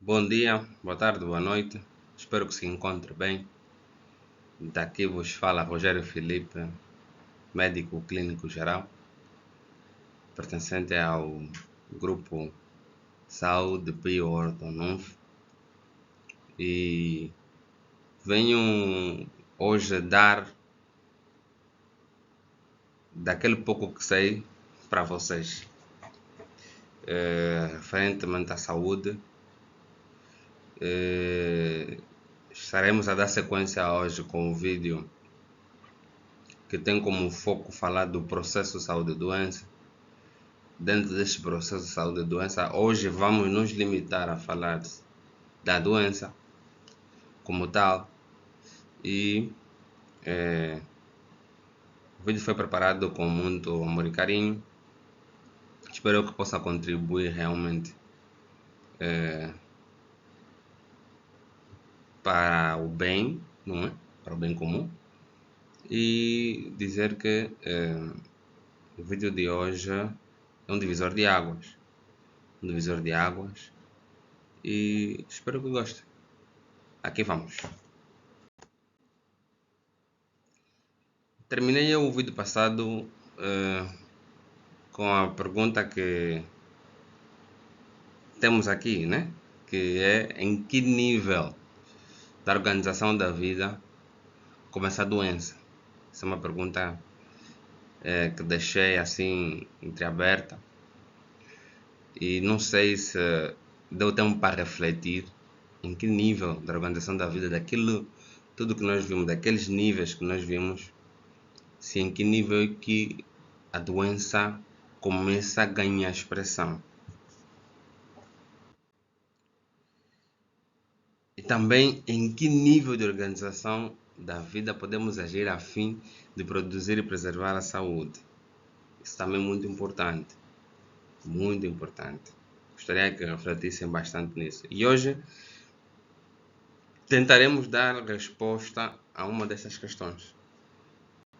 Bom dia, boa tarde, boa noite. Espero que se encontre bem. Daqui vos fala Rogério Felipe, médico clínico geral, pertencente ao grupo Saúde Pio Ortonunf, e venho hoje dar daquele pouco que sei para vocês, referentemente à saúde. Estaremos a dar sequência hoje com o vídeo que tem como foco falar do processo saúde-doença. Dentro deste processo de saúde e doença, hoje vamos nos limitar a falar da doença como tal. E o vídeo foi preparado com muito amor e carinho. Espero que possa contribuir realmente para o bem, não é? Para o bem comum. E dizer que o vídeo de hoje é um divisor de águas. Um divisor de águas. E espero que gostem. Aqui vamos. Terminei o vídeo passado com a pergunta que temos aqui, né? Que é em que nível da organização da vida começa a doença? Essa é uma pergunta que deixei assim entreaberta e não sei se deu tempo para refletir em que nível da organização da vida, daquilo tudo que nós vimos, daqueles níveis que nós vimos, se em que nível é que a doença começa a ganhar expressão. E também em que nível de organização da vida podemos agir a fim de produzir e preservar a saúde. Isso também é muito importante. Muito importante. Gostaria que refletissem bastante nisso. E hoje tentaremos dar resposta a uma dessas questões,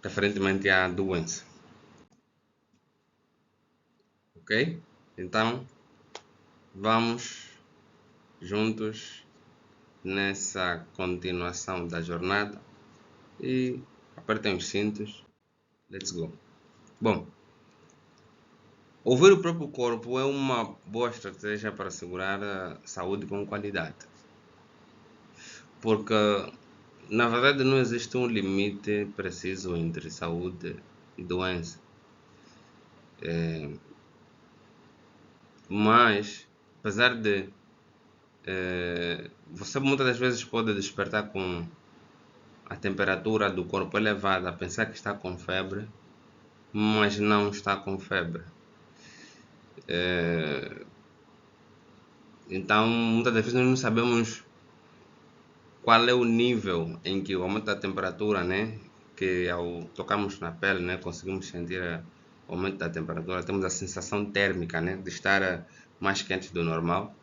referentemente à doença. Ok? Então, vamos juntos nessa continuação da jornada e apertem os cintos. Let's go. Bom, ouvir o próprio corpo é uma boa estratégia para assegurar a saúde com qualidade. Porque, na verdade, não existe um limite preciso entre saúde e doença. Mas, apesar de você muitas das vezes pode despertar com a temperatura do corpo elevada, pensar que está com febre, mas não está com febre. Então, muitas das vezes nós não sabemos qual é o nível em que o aumento da temperatura, né, que ao tocarmos na pele, né, conseguimos sentir o aumento da temperatura, temos a sensação térmica, né, de estar mais quente do normal,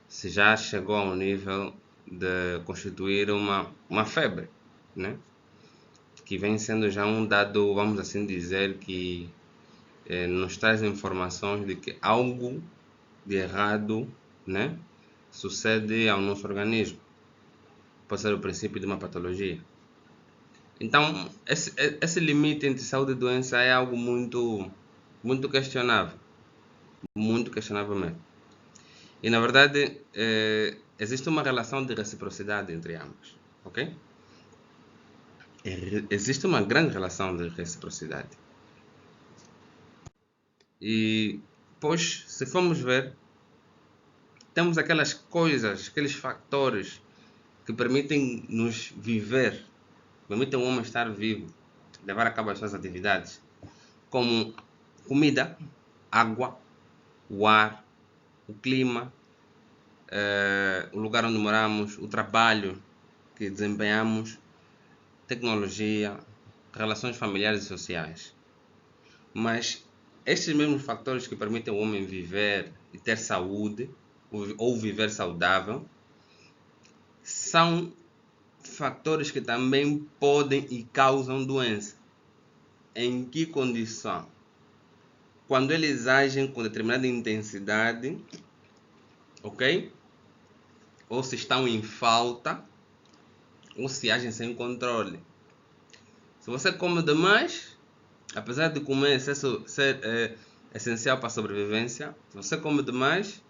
se já chegou a um nível de constituir uma febre, né, que vem sendo já um dado, vamos assim dizer, que nos traz informações de que algo de errado, né, sucede ao nosso organismo. Pode ser o princípio de uma patologia. Então, esse limite entre saúde e doença é algo muito questionável. Muito questionável mesmo. E, na verdade, existe uma relação de reciprocidade entre ambos. Ok? Existe uma grande relação de reciprocidade. E, pois, se formos ver, temos aquelas coisas, aqueles fatores que permitem nos viver, permitem o homem estar vivo, levar a cabo as suas atividades, como comida, água, o ar, o clima, o lugar onde moramos, o trabalho que desempenhamos, tecnologia, relações familiares e sociais. Mas estes mesmos fatores que permitem ao homem viver e ter saúde, ou viver saudável, são fatores que também podem e causam doença. Em que condição? Quando eles agem com determinada intensidade, ok? ou se estão em falta, ou se agem sem controle. Se você come demais, apesar de comer ser essencial para a sobrevivência, se você come demais,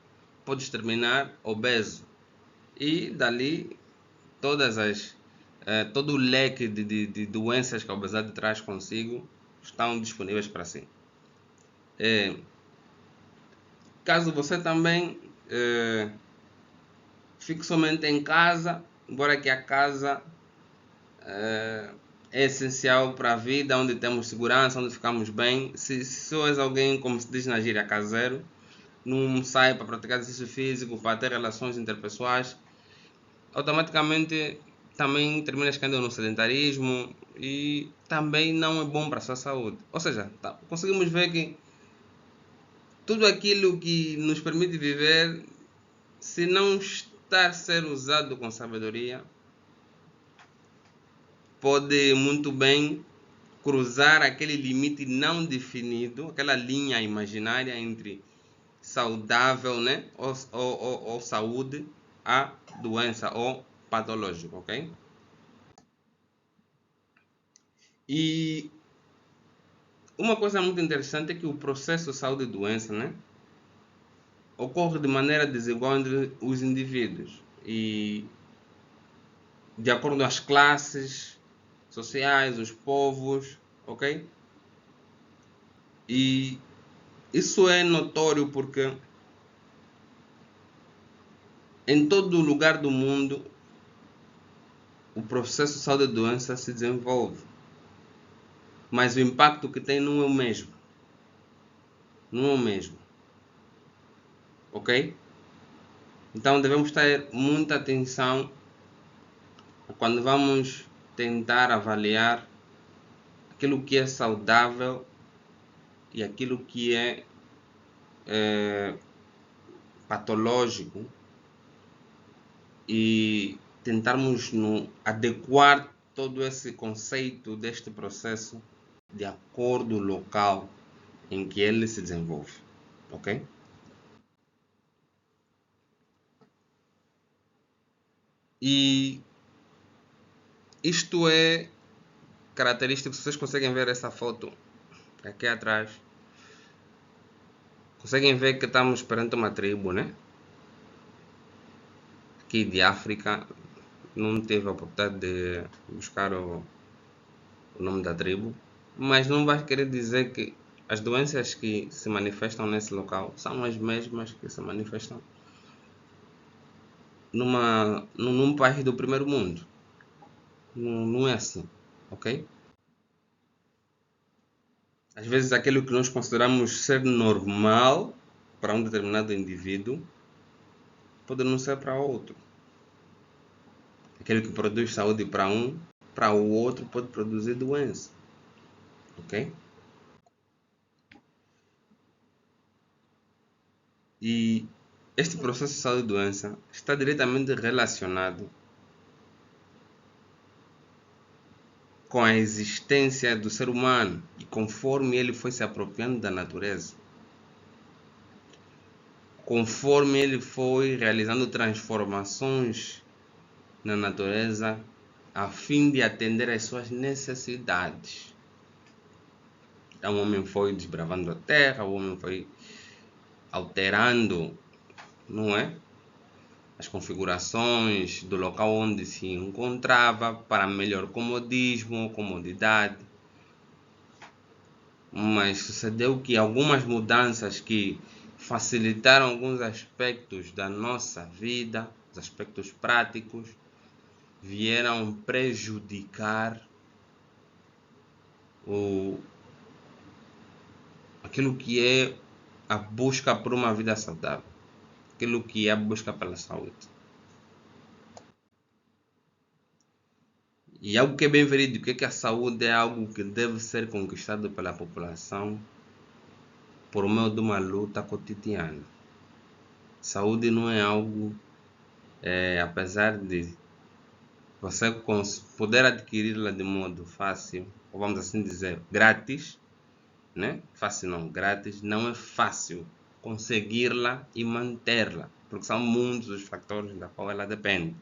pode terminar obeso. E dali todo o leque de doenças que a obesidade traz consigo estão disponíveis para si. Caso você também fique somente em casa, embora que a casa é essencial para a vida, onde temos segurança, onde ficamos bem. Se és alguém, como se diz na gíria, caseiro, não sai para praticar exercício físico, para ter relações interpessoais, automaticamente também terminas caindo no sedentarismo e também não é bom para a sua saúde. Ou seja, conseguimos ver que tudo aquilo que nos permite viver, se não estar a ser usado com sabedoria, pode muito bem cruzar aquele limite não definido, aquela linha imaginária entre saudável, né, ou saúde, a doença ou patológico, ok? E uma coisa muito interessante é que o processo de saúde e doença, né, ocorre de maneira desigual entre os indivíduos e de acordo com as classes sociais, os povos, ok? E isso é notório porque em todo lugar do mundo o processo de saúde e doença se desenvolve, mas o impacto que tem não é o mesmo. Não é o mesmo, ok? Então devemos ter muita atenção quando vamos tentar avaliar aquilo que é saudável e aquilo que é patológico e tentarmos adequar todo esse conceito deste processo de acordo local em que ele se desenvolve, ok? E isto é característico. Se vocês conseguem ver essa foto aqui atrás, conseguem ver que estamos perante uma tribo, né? Aqui de África. Não tive a oportunidade de buscar o nome da tribo, mas não vai querer dizer que as doenças que se manifestam nesse local são as mesmas que se manifestam num país do primeiro mundo. Não é assim, ok? Às vezes aquilo que nós consideramos ser normal para um determinado indivíduo pode não ser para outro. Aquilo que produz saúde para o outro pode produzir doença, ok? E este processo de saúde e doença está diretamente relacionado com a existência do ser humano e conforme ele foi se apropriando da natureza, conforme ele foi realizando transformações na natureza a fim de atender às suas necessidades. Então o homem foi desbravando a terra, o homem foi alterando, não é? As configurações do local onde se encontrava para melhor comodidade. Mas sucedeu que algumas mudanças que facilitaram alguns aspectos da nossa vida, os aspectos práticos, vieram prejudicar aquilo que é a busca por uma vida saudável, aquilo que é a busca pela saúde. E algo que é bem verídico é que a saúde é algo que deve ser conquistado pela população por meio de uma luta cotidiana. Saúde não é algo, apesar de você poder adquiri-la de modo fácil, ou vamos assim dizer, grátis, né? Fácil não, grátis, não é fácil conseguir-la e mantê-la, porque são muitos os fatores da qual ela depende.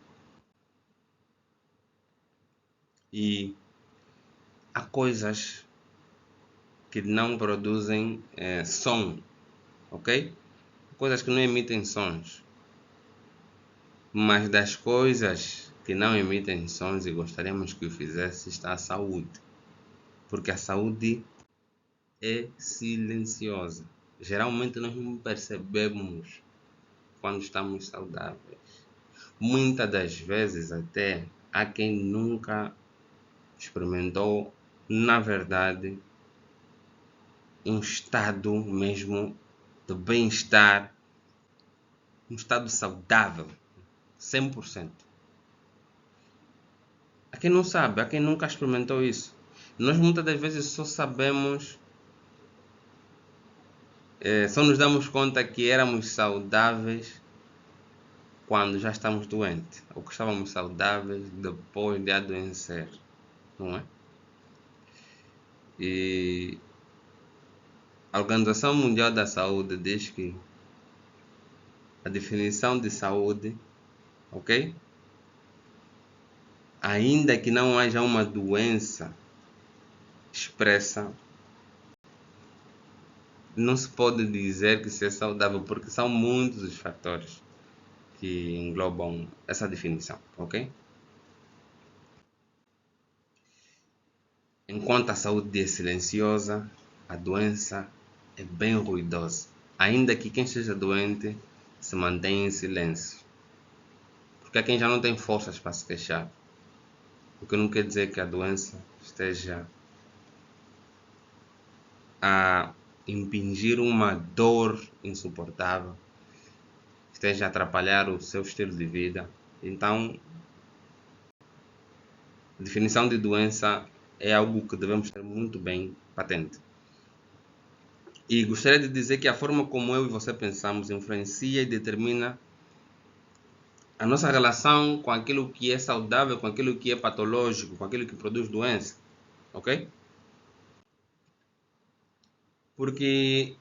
E há coisas que não produzem som, ok? Coisas que não emitem sons. Mas das coisas que não emitem sons e gostaríamos que o fizesse está a saúde. Porque a saúde é silenciosa. Geralmente nós não percebemos quando estamos saudáveis. Muitas das vezes até há quem nunca experimentou, na verdade, um estado mesmo de bem-estar, um estado saudável, 100%. Há quem não sabe, há quem nunca experimentou isso. Nós muitas das vezes só sabemos, só nos damos conta que éramos saudáveis quando já estamos doentes, ou que estávamos saudáveis depois de adoecer, não é? E a Organização Mundial da Saúde diz que a definição de saúde, ok? Ainda que não haja uma doença expressa, não se pode dizer que se é saudável, porque são muitos os fatores que englobam essa definição, ok? Enquanto a saúde é silenciosa, a doença é bem ruidosa, ainda que quem esteja doente se mantenha em silêncio, porque há quem já não tem forças para se queixar, o que não quer dizer que a doença esteja a impingir uma dor insuportável, esteja a atrapalhar o seu estilo de vida. Então, a definição de doença é algo que devemos ter muito bem patente. E gostaria de dizer que a forma como eu e você pensamos influencia e determina a nossa relação com aquilo que é saudável, com aquilo que é patológico, com aquilo que produz doença, ok? Porque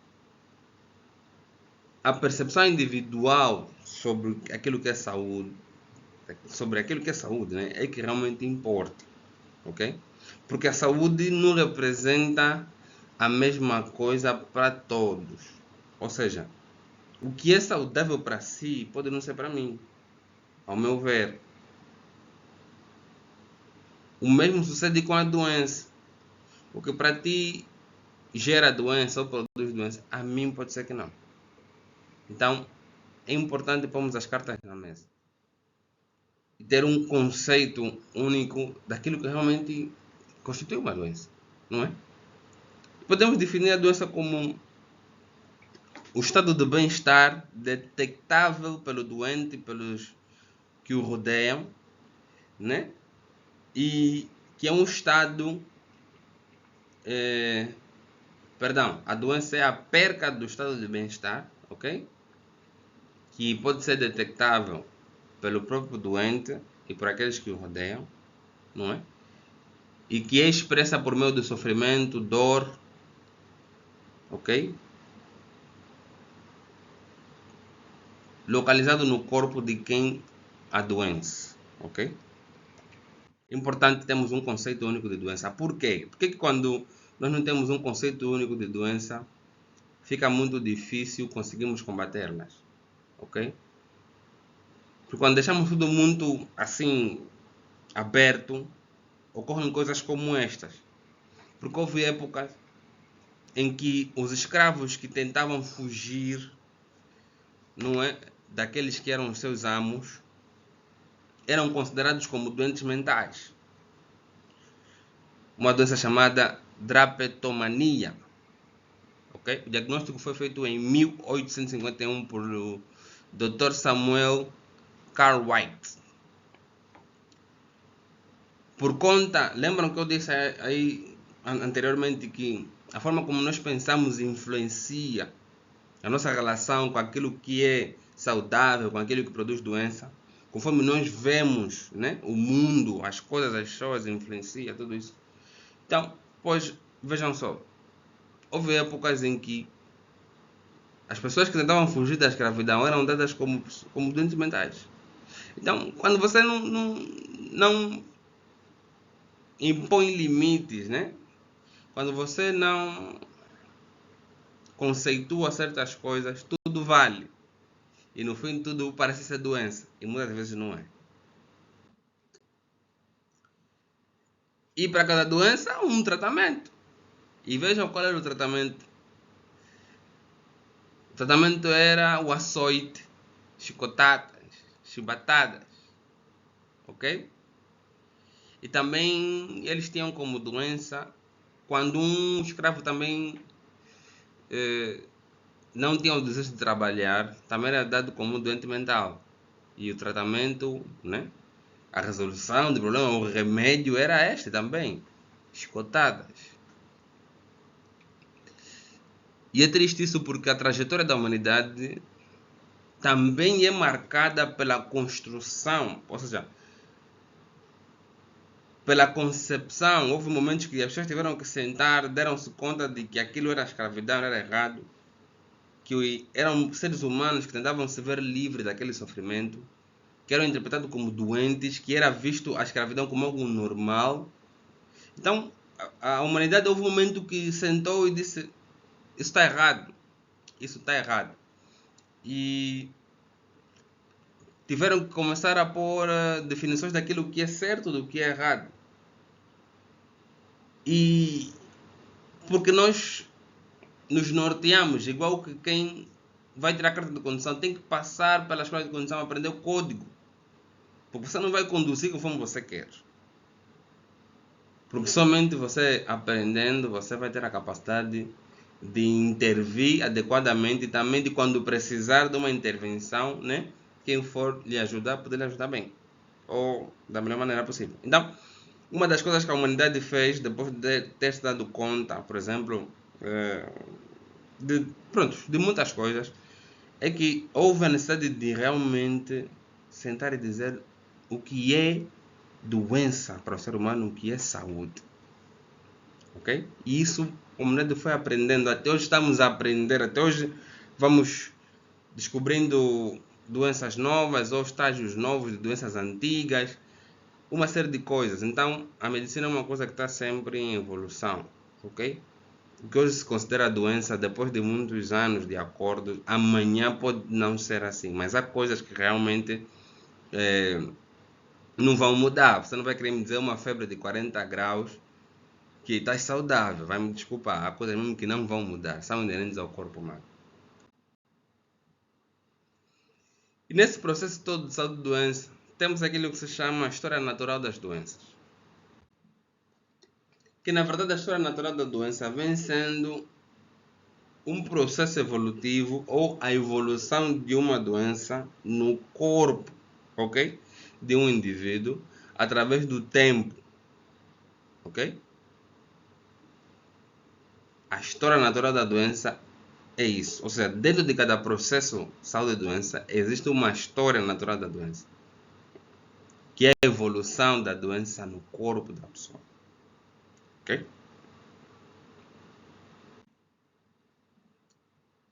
a percepção individual sobre aquilo que é saúde, né, é que realmente importa, ok? Porque a saúde não representa a mesma coisa para todos. Ou seja, o que é saudável para si pode não ser para mim, ao meu ver. O mesmo sucede com a doença. O que para ti gera doença ou produz doença, a mim pode ser que não. Então, é importante pormos as cartas na mesa e ter um conceito único daquilo que realmente constitui uma doença, não é? Podemos definir a doença como o estado de bem-estar detectável pelo doente e pelos que o rodeiam, né? E que é um estado, a doença é a perca do estado de bem-estar, ok? Que pode ser detectável pelo próprio doente e por aqueles que o rodeiam, não é? E que é expressa por meio do sofrimento, dor, ok? Localizado no corpo de quem adoece, ok? É importante termos um conceito único de doença. Por quê? Porque quando nós não temos um conceito único de doença, fica muito difícil conseguirmos combatê-las, ok? Porque quando deixamos tudo muito assim aberto, ocorrem coisas como estas. Porque houve épocas em que os escravos que tentavam fugir, não é, daqueles que eram os seus amos, eram considerados como doentes mentais. Uma doença chamada drapetomania. Okay? O diagnóstico foi feito em 1851 por Dr. Samuel Cartwright. Por conta, lembram que eu disse aí anteriormente que a forma como nós pensamos influencia a nossa relação com aquilo que é saudável, com aquilo que produz doença? Conforme nós vemos, né, o mundo, as coisas, as pessoas, influencia tudo isso. Então, pois, vejam só, houve épocas em que As pessoas que tentavam fugir da escravidão eram dadas como doentes mentais. Então, quando você não impõe limites, né? Quando você não conceitua certas coisas, tudo vale. E no fim tudo parece ser doença. E muitas vezes não é. E para cada doença, um tratamento. E vejam qual era o tratamento. O tratamento era o açoite, chicotadas, chibatadas. Ok? E também eles tinham como doença, quando um escravo também não tinha o desejo de trabalhar, também era dado como doente mental. E o tratamento, né? A resolução do problema, o remédio era este também: chicotadas. E é triste isso porque a trajetória da humanidade também é marcada pela construção, ou seja, pela concepção. Houve momentos que as pessoas tiveram que sentar, deram-se conta de que aquilo era escravidão, era errado, que eram seres humanos que tentavam se ver livres daquele sofrimento, que eram interpretados como doentes, que era visto a escravidão como algo normal. Então, a humanidade houve um momento que sentou e disse: isso está errado, isso está errado. E tiveram que começar a pôr definições daquilo que é certo do que é errado. E porque nós nos norteamos, igual que quem vai tirar a carta de condução tem que passar pela escola de condução, aprender o código. Porque você não vai conduzir conforme você quer. Porque somente você aprendendo, você vai ter a capacidade de intervir adequadamente e também de, quando precisar de uma intervenção, né? Quem for lhe ajudar, poder lhe ajudar bem. Ou da melhor maneira possível. Então, uma das coisas que a humanidade fez, depois de ter se dado conta, por exemplo, de muitas coisas, é que houve a necessidade de realmente sentar e dizer o que é doença para o ser humano, o que é saúde. Ok? E isso a humanidade foi aprendendo. Até hoje estamos a aprender. Até hoje vamos descobrindo doenças novas ou estágios novos de doenças antigas. Uma série de coisas. Então, a medicina é uma coisa que está sempre em evolução. Ok? O que hoje se considera doença, depois de muitos anos de acordo, amanhã pode não ser assim. Mas há coisas que realmente não vão mudar. Você não vai querer me dizer uma febre de 40 graus que está saudável. Vai me desculpar. Há coisas mesmo que não vão mudar. São inerentes ao corpo humano. E nesse processo todo de saúde e doença, temos aquilo que se chama a história natural das doenças. Que na verdade a história natural da doença vem sendo um processo evolutivo ou a evolução de uma doença no corpo, ok? De um indivíduo através do tempo, ok? A história natural da doença é isso, ou seja, dentro de cada processo saúde e doença existe uma história natural da doença, que é a evolução da doença no corpo da pessoa, ok?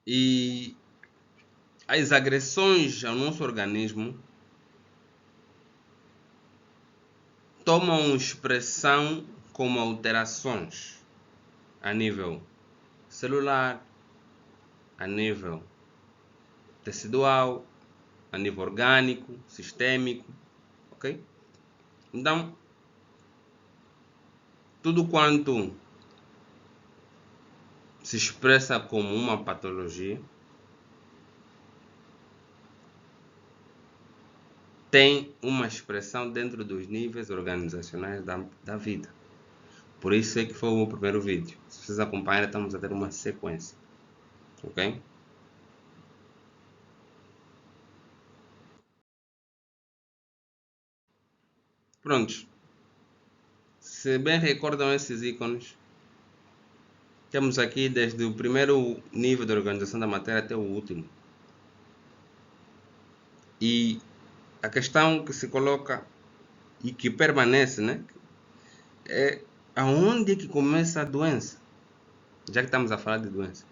E as agressões ao nosso organismo tomam expressão como alterações a nível celular, a nível tecidual, a nível orgânico, sistêmico, ok? Então, tudo quanto se expressa como uma patologia tem uma expressão dentro dos níveis organizacionais da vida. Por isso é que foi o primeiro vídeo. Se vocês acompanham, estamos a ter uma sequência, ok? Prontos. Se bem recordam esses ícones, temos aqui desde o primeiro nível de organização da matéria até o último. E a questão que se coloca e que permanece, né, é aonde é que começa a doença? Já que estamos a falar de doença.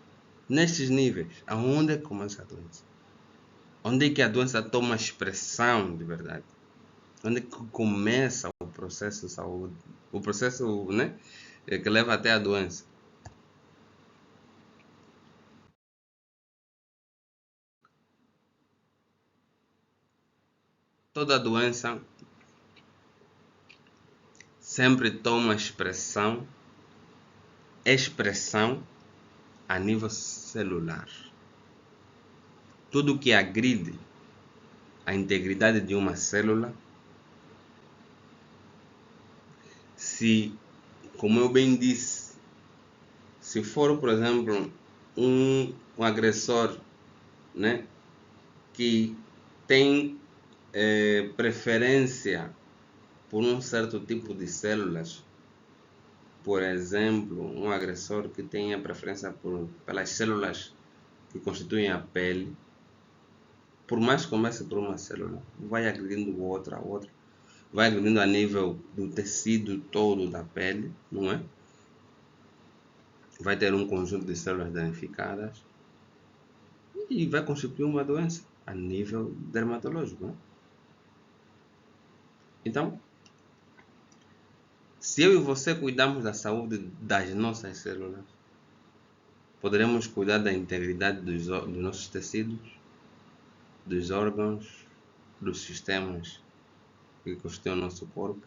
Nestes níveis, aonde é que começa a doença? Onde é que a doença toma expressão de verdade? Onde é que começa o processo de saúde? O processo, né, que leva até a doença. Toda doença sempre toma expressão a nível celular. Tudo que agride a integridade de uma célula, se, como eu bem disse, se for, por exemplo, um agressor, né, que tem preferência por um certo tipo de células, por exemplo, um agressor que tenha preferência pelas células que constituem a pele, por mais que comece por uma célula, vai agredindo outra, vai agredindo a nível do tecido todo da pele, não é? Vai ter um conjunto de células danificadas e vai constituir uma doença a nível dermatológico, né? Então, se eu e você cuidarmos da saúde das nossas células, poderemos cuidar da integridade dos nossos tecidos, dos órgãos, dos sistemas que constituem o nosso corpo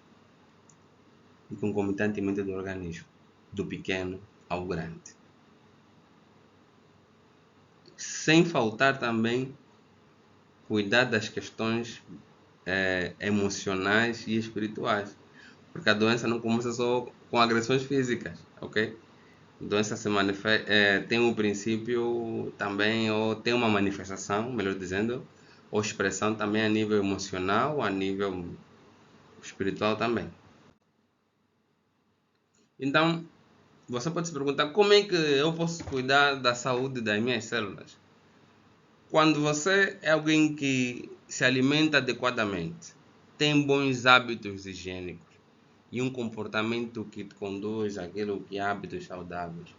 e concomitantemente do organismo, do pequeno ao grande. Sem faltar também cuidar das questões emocionais e espirituais, porque a doença não começa só com agressões físicas, ok? A doença se tem um princípio também, ou tem uma manifestação, melhor dizendo, ou expressão também a nível emocional, a nível espiritual também. Então, você pode se perguntar como é que eu posso cuidar da saúde das minhas células? Quando você é alguém que se alimenta adequadamente, tem bons hábitos higiênicos e um comportamento que te conduz àquilo que é hábitos saudáveis,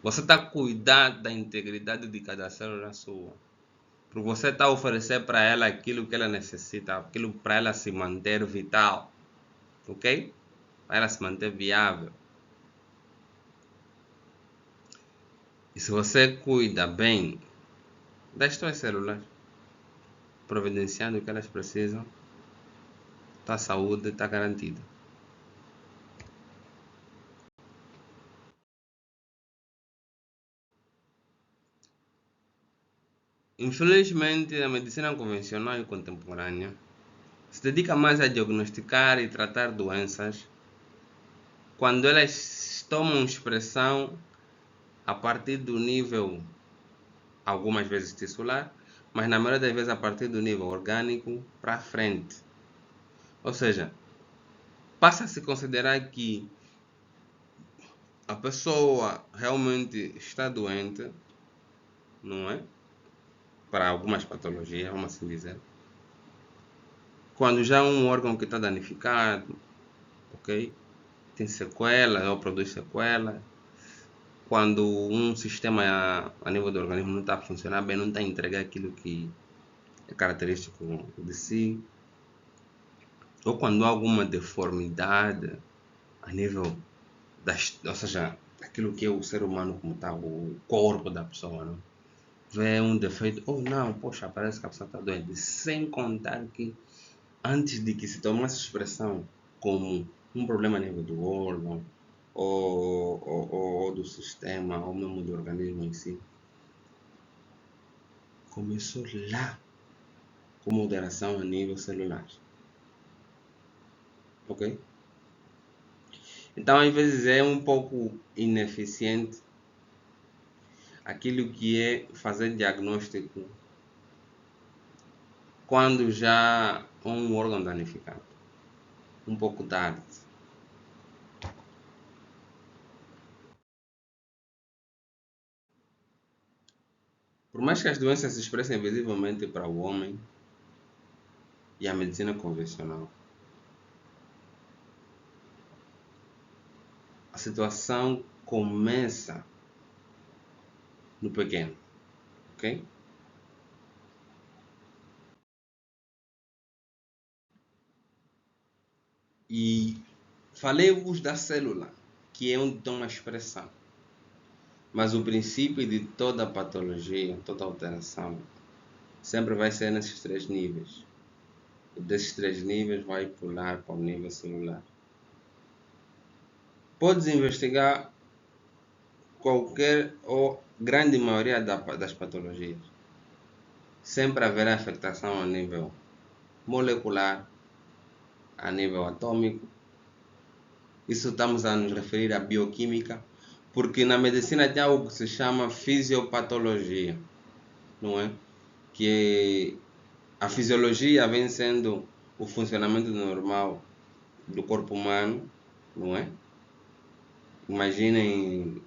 você está a cuidar da integridade de cada célula sua. Porque você está a oferecer para ela aquilo que ela necessita, aquilo para ela se manter vital, ok? Para ela se manter viável. E se você cuida bem das suas células, providenciando o que elas precisam, tua saúde está garantida. Infelizmente, a medicina convencional e contemporânea se dedica mais a diagnosticar e tratar doenças quando elas tomam expressão a partir do nível, algumas vezes tissular, mas na maioria das vezes a partir do nível orgânico para frente. Ou seja, passa a se considerar que a pessoa realmente está doente, não é? Para algumas patologias, vamos assim dizer. Quando já um órgão que está danificado, ok? Tem sequelas ou produz sequelas. Quando um sistema a nível do organismo não está a funcionar bem, não está a entregar aquilo que é característico de si, ou quando há alguma deformidade a nível ou seja, aquilo que é o ser humano como está, o corpo da pessoa, não? Vê um defeito, ou não, poxa, parece que a pessoa está doente, sem contar que antes de que se tomasse expressão como um problema a nível do órgão, ou do sistema, ou mesmo do organismo em si, começou lá com moderação a nível celular, ok? Então, às vezes é um pouco ineficiente aquilo que é fazer diagnóstico quando já há um órgão danificado, um pouco tarde. Por mais que as doenças se expressem visivelmente para o homem e a medicina convencional, a situação começa no pequeno, ok? E falei-vos da célula, que é onde tem uma expressão. Mas o princípio de toda patologia, toda alteração, sempre vai ser nesses três níveis. E desses três níveis vai pular para o nível celular. Podes investigar qualquer ou grande maioria das patologias. Sempre haverá afetação a nível molecular, a nível atômico. Isso estamos a nos referir à bioquímica, porque na medicina tem algo que se chama fisiopatologia, não é? Que a fisiologia vem sendo o funcionamento normal do corpo humano, não é? Imaginem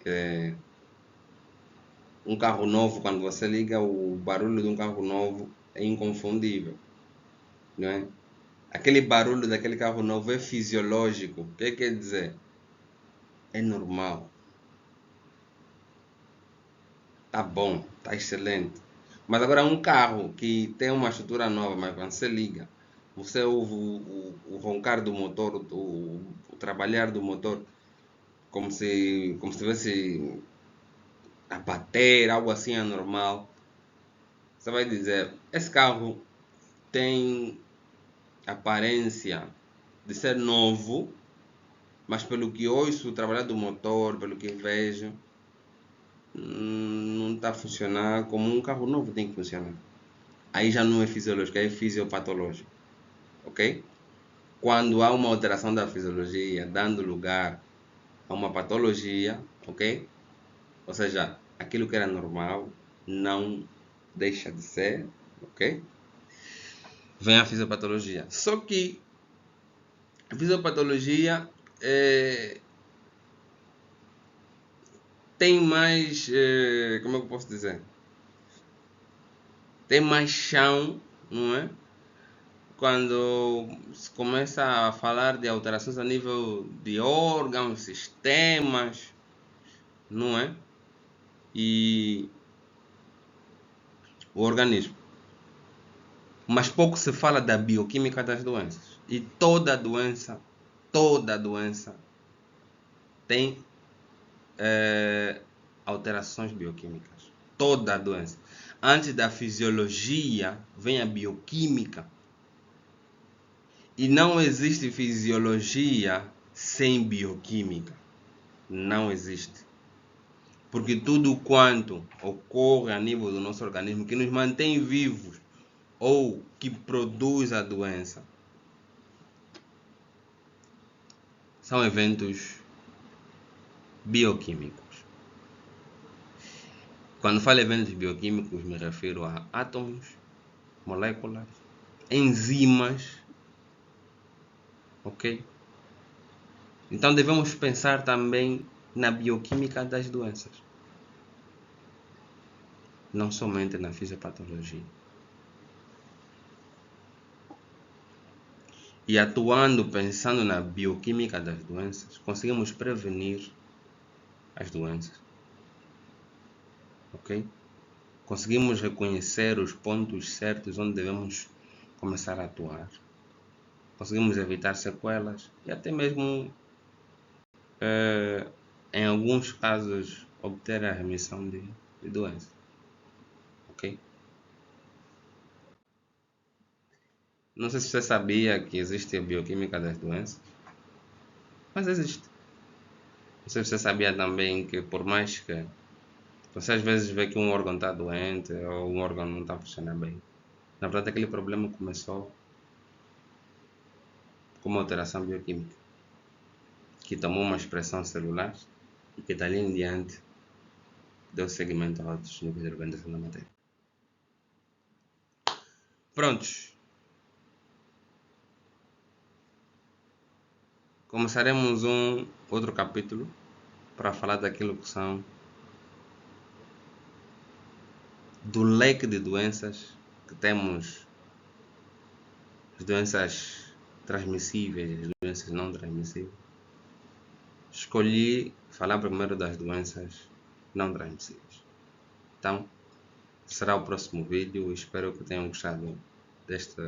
um carro novo, quando você liga, o barulho de um carro novo é inconfundível, não é? Aquele barulho daquele carro novo é fisiológico. O que quer dizer? É normal. Tá bom, tá excelente. Mas agora um carro que tem uma estrutura nova, mas quando você liga, você ouve o roncar do motor, o trabalhar do motor, como se tivesse a bater, algo assim anormal. Você vai dizer, esse carro tem aparência de ser novo, mas pelo que ouço o trabalhar do motor, pelo que vejo, não está a funcionar como um carro novo tem que funcionar. Aí já não é fisiológico, é fisiopatológico, ok? Quando há uma alteração da fisiologia, dando lugar a uma patologia, ok? Ou seja, aquilo que era normal não deixa de ser, ok? Vem a fisiopatologia. Só que a fisiopatologia tem mais, como é que eu posso dizer? Tem mais chão, não é? Quando se começa a falar de alterações a nível de órgãos, sistemas, não é? E o organismo. Mas pouco se fala da bioquímica das doenças. E toda doença tem alterações bioquímicas. Toda doença. Antes da fisiologia vem a bioquímica. E não existe fisiologia sem bioquímica. Não existe. Porque tudo quanto ocorre a nível do nosso organismo que nos mantém vivos ou que produz a doença são eventos bioquímicos. Quando falo eventos bioquímicos, me refiro a átomos, moléculas, enzimas, ok? Então devemos pensar também na bioquímica das doenças, não somente na fisiopatologia. E atuando, pensando na bioquímica das doenças, conseguimos prevenir as doenças, ok? Conseguimos reconhecer os pontos certos onde devemos começar a atuar. Conseguimos evitar sequelas e até mesmo, em alguns casos, obter a remissão de doenças, ok? Não sei se você sabia que existe a bioquímica das doenças, mas existe. Não sei se você sabia também que por mais que você às vezes vê que um órgão está doente ou um órgão não está funcionando bem, na verdade aquele problema começou com uma alteração bioquímica que tomou uma expressão celular e que dali em diante deu seguimento a outros níveis de organização da matéria. Prontos. Começaremos um outro capítulo para falar daquilo que são do leque de doenças que temos, as doenças transmissíveis, as doenças não transmissíveis. Escolhi falar primeiro das doenças não transmissíveis. Então, será o próximo vídeo. Espero que tenham gostado deste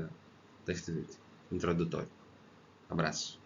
vídeo introdutório. Abraços.